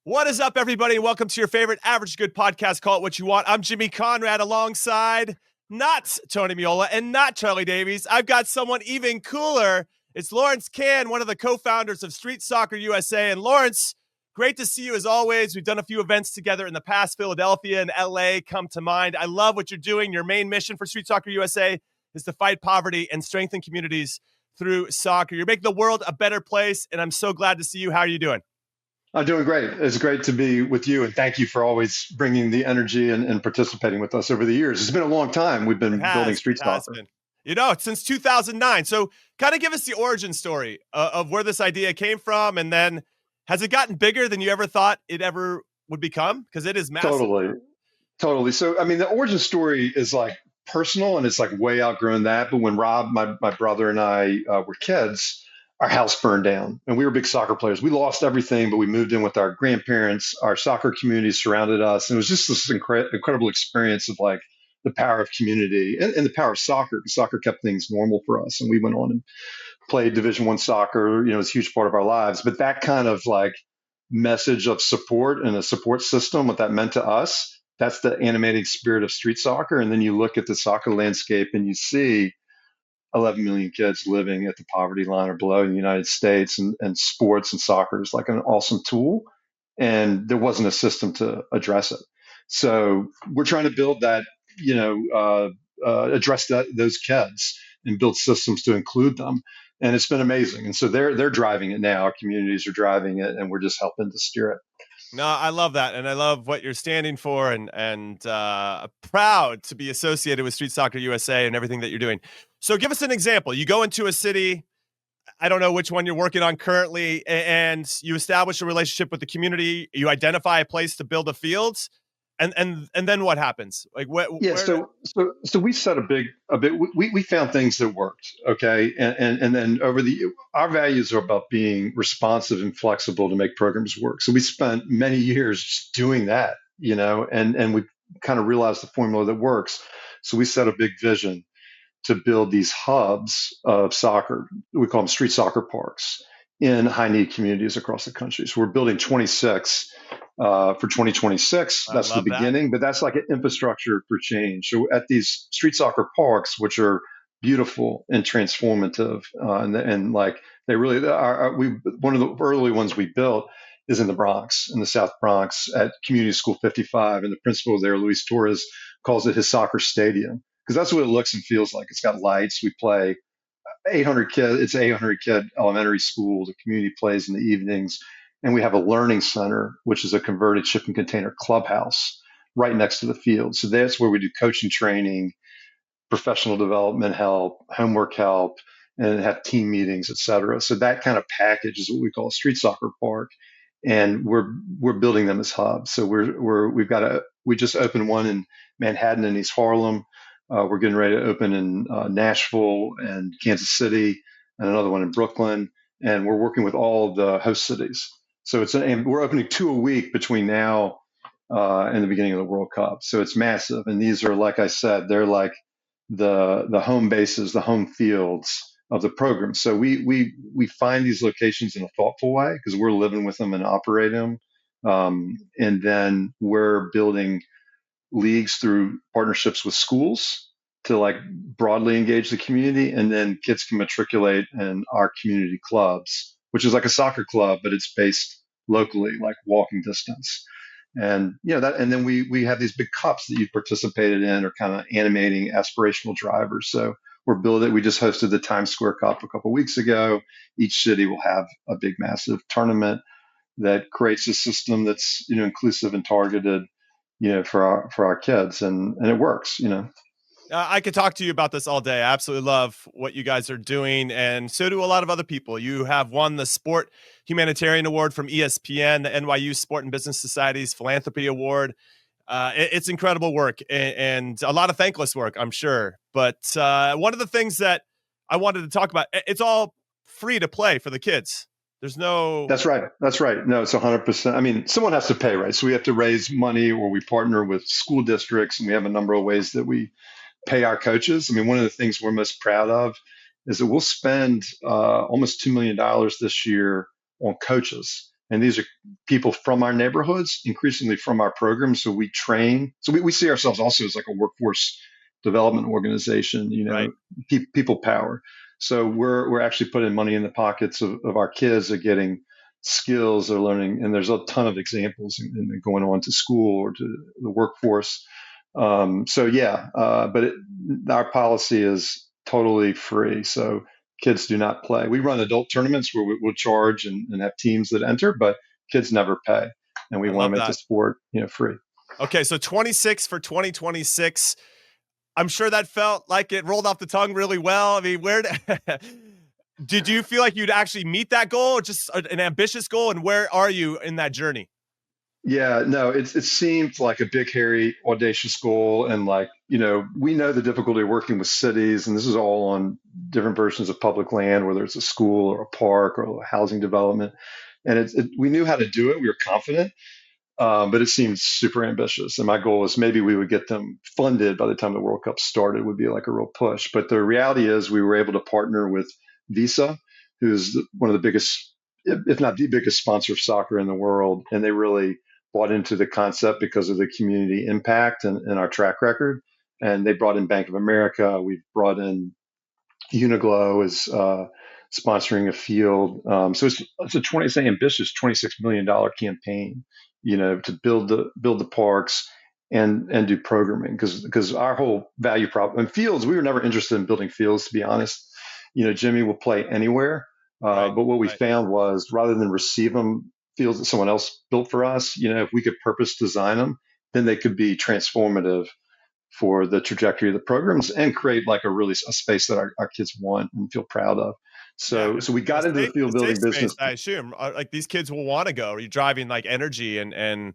What is up, everybody? Welcome to your favorite Average Good podcast. Call it what you want. I'm Jimmy Conrad alongside not Tony Miola and not Charlie Davies. I've got someone even cooler. It's Lawrence Cann, one of the co-founders of Street Soccer USA. And Lawrence, great to see you as always. We've done a few events together in the past. Philadelphia and LA come to mind. I love what you're doing. Your main mission for Street Soccer USA is to fight poverty and strengthen communities through soccer. You're making the world a better place, and I'm so glad to see you. How are you doing? I'm doing great. It's great to be with you, and thank you for always bringing the energy and participating with us over the years. It's been a long time. We've It been building has. street It has soccer. been. Since 2009. So, kind of give us the origin story of where this idea came from, and then has it gotten bigger than you ever thought it ever would become? Because it is massive Totally, now. totally. So, I mean, the origin story is like personal, and it's like way outgrown that. But when Rob, my brother, and I were kids, our house burned down, and we were big soccer players. We lost everything, but we moved in with our grandparents. Our soccer community surrounded us, and it was just this incredible experience of like the power of community and the power of soccer. Because soccer kept things normal for us, and we went on and played Division I soccer. You know, it's a huge part of our lives. But that kind of like message of support and a support system, what that meant to us, that's the animating spirit of street soccer. And then you look at the soccer landscape and you see 11 million kids living at the poverty line or below in the United States, and sports and soccer is like an awesome tool. And there wasn't a system to address it. So we're trying to build that, address those kids and build systems to include them. And it's been amazing. And so they're driving it now. Our communities are driving it, and we're just helping to steer it. No, I love that, and I love what you're standing for, and proud to be associated with Street Soccer USA and everything that you're doing. So, give us an example. You go into a city. I don't know which one you're working on currently, and you establish a relationship with the community. You identify a place to build a field, and then what happens? Like Yeah, where so we set a bit. We found things that worked, okay, and then over the our values are about being responsive and flexible to make programs work. So we spent many years just doing that, and we kind of realized the formula that works. So we set a big vision to build these hubs of soccer. We call them street soccer parks in high need communities across the country. So we're building 26 for 2026. I That's the love that. beginning, but that's like an infrastructure for change. So at these street soccer parks, which are beautiful and transformative, and like they really are, we one of the early ones we built is in the Bronx, in the South Bronx, at Community School 55, and the principal there, Luis Torres, calls it his soccer stadium because that's what it looks and feels like. It's got lights. We play 800 kids. It's an 800 kid elementary school. The community plays in the evenings, and we have a learning center, which is a converted shipping container clubhouse right next to the field. So that's where we do coaching training, professional development help, homework help, and have team meetings, et cetera. So that kind of package is what we call a street soccer park, and we're building them as hubs. So we just opened one in Manhattan and East Harlem. We're getting ready to open in Nashville and Kansas City, and another one in Brooklyn. And we're working with all of the host cities. So and we're opening two a week between now and the beginning of the World Cup. So it's massive. And these are, like I said, they're like the home bases, the home fields of the program. So we find these locations in a thoughtful way because we're living with them and operating them, and then we're building leagues through partnerships with schools to like broadly engage the community, and then kids can matriculate in our community clubs, which is like a soccer club, but it's based locally, like walking distance. And and then we have these big cups that you participated in, or kind of animating aspirational drivers. So we're building. We just hosted the Times Square Cup a couple of weeks ago. Each city will have a big, massive tournament that creates a system that's inclusive and targeted, for our kids, and it works. I could talk to you about this all day. I absolutely love what you guys are doing, and so do a lot of other people. You have won the Sport Humanitarian Award from ESPN, the NYU Sport and Business Society's Philanthropy Award. It's incredible work and a lot of thankless work, I'm sure. But one of the things that I wanted to talk about, it's all free to play for the kids. There's no. That's right. That's right. No, it's 100%. I mean, someone has to pay, right? So we have to raise money, or we partner with school districts, and we have a number of ways that we pay our coaches. I mean, one of the things we're most proud of is that we'll spend almost $2 million this year on coaches And these are people from our neighborhoods, increasingly from our programs. So we train. So we see ourselves also as like a workforce development organization, Right. people power. So we're actually putting money in the pockets of our kids. Are getting skills they're learning, and there's a ton of examples in going on to school or to the workforce. So yeah, our policy is totally free. So kids do not play. We run adult tournaments where we'll charge and have teams that enter, but kids never pay, and we I want to love make the that. sport free. Okay, so 26 for 2026. I'm sure that felt like it rolled off the tongue really well. I mean, where did you feel like you'd actually meet that goal, or just an ambitious goal? And where are you in that journey? Yeah, no, it seemed like a big, hairy, audacious goal. And like, we know the difficulty of working with cities, and this is all on different versions of public land, whether it's a school or a park or a housing development. And we knew how to do it. We were confident, but it seemed super ambitious. And my goal was maybe we would get them funded by the time the World Cup started, would be like a real push. But the reality is we were able to partner with Visa, who's one of the biggest, if not the biggest sponsor of soccer in the world. And they really bought into the concept because of the community impact and our track record. And they brought in Bank of America. We've brought in Uniglow is sponsoring a field. So it's an ambitious $26 million campaign, to build the parks and do programming, because our whole value prop and fields, we were never interested in building fields, to be honest. Jimmy will play anywhere. Right. But what we Right. found was, rather than receive them fields that someone else built for us, if we could purpose design them, then they could be transformative for the trajectory of the programs and create like a space that our kids want and feel proud of. Yeah, So we and got into the a field safe building space, business. I assume. Like these kids will want to go. Are you driving like energy and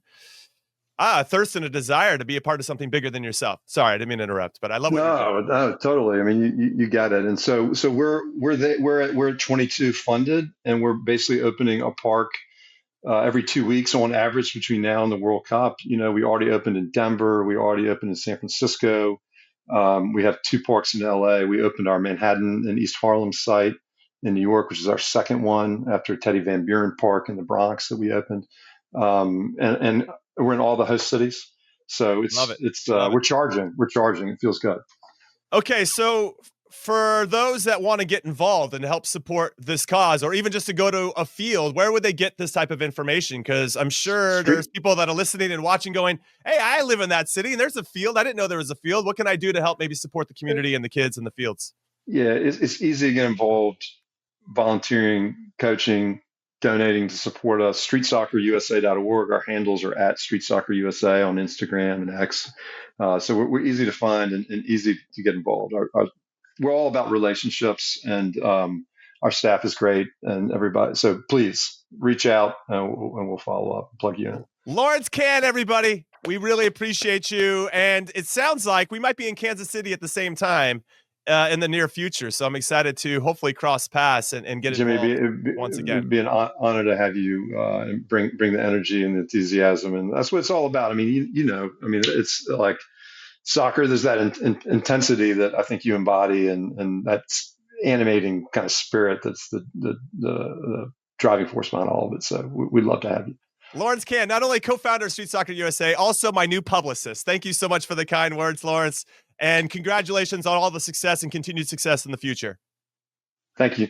a thirst and a desire to be a part of something bigger than yourself? Sorry, I didn't mean to interrupt, but I love what you're doing. No, totally. I mean, you got it. And so we're at 22 funded, and we're basically opening a park every 2 weeks on average between now and the World Cup. We already opened in Denver. We already opened in San Francisco. We have two parks in LA. We opened our Manhattan and East Harlem site in New York, which is our second one after Teddy Van Buren Park in the Bronx that we opened. And we're in all the host cities. So Love it. it's Love it. we're charging. It feels good. Okay, so for those that want to get involved and help support this cause, or even just to go to a field, where would they get this type of information? Because I'm sure Street, there's people that are listening and watching going, hey, I live in that city and there's a field. I didn't know there was a field. What can I do to help maybe support the community and the kids in the fields? yeah, it's easy to get involved, volunteering, coaching, donating to support us. StreetSoccerUSA.org. Our handles are at StreetSoccerUSA on Instagram and X. So we're easy to find and easy to get involved. We're all about relationships, and our staff is great, and everybody. So please reach out, and we'll follow up, plug you in. Lawrence Cann, everybody. We really appreciate you. And it sounds like we might be in Kansas City at the same time in the near future. So I'm excited to hopefully cross paths and get Jimmy, involved once again. it'd be an honor to have you and bring the energy and the enthusiasm, and that's what it's all about. I mean, I mean, it's like soccer. There's that intensity that I think you embody, and that's animating kind of spirit. That's the driving force behind all of it. So we'd love to have you. Lawrence Cann, not only co-founder of Street Soccer USA, also my new publicist. Thank you so much for the kind words, Lawrence, and congratulations on all the success and continued success in the future. Thank you.